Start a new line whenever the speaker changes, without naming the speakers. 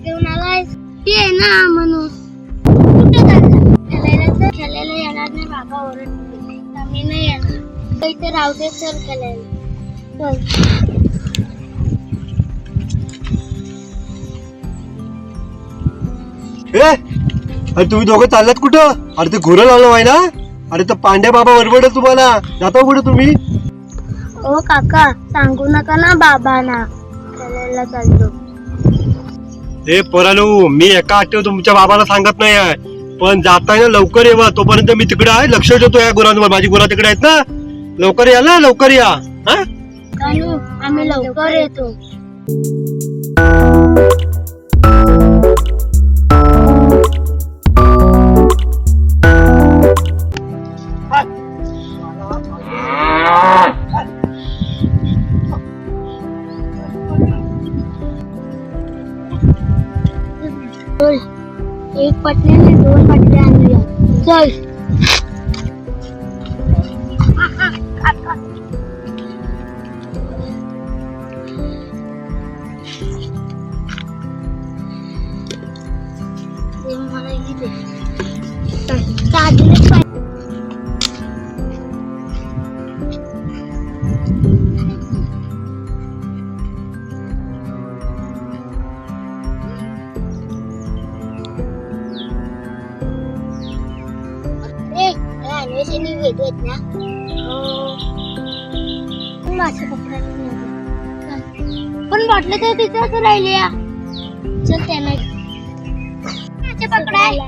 घेऊन आलायस? ये ना म्हणून. कुठे चालला? खेळायला येणार नाही, बाबा ओरडतील. आम्ही नाही येणार. इथे राहू दे, चल खेळायला. चल.
अरे तुम्ही दोघं चाललात कुठं? अरे ते घोरं लावलं आहे ना. अरे तर पांड्या बाबा बरोबर तुम्हाला जाता कुठे तुम्ही?
ओ काका, सांगू नका ना बाबांना. खेळायला चाललो.
हे पोरांनो, मी एका आठवड्यात तुमच्या बाबाला सांगत नाही आहे, पण जाताय ना लवकर येवा. तोपर्यंत मी तिकडे आहे, लक्ष ठेवतो या गुरांवर. माझी गुरा तिकडे आहेत ना. लवकर या ना, लवकर या. हा,
आम्ही लवकर येतो. एक पटण्याने 2 पटल्या आणल्या. चल. मला इथे चाललेच पाहिजे. अन्वेषणी घेतोत ना. मासे पकडायला पण वाटलं तर तिथंच राहिले. चल त्यांना मासे पकडायला.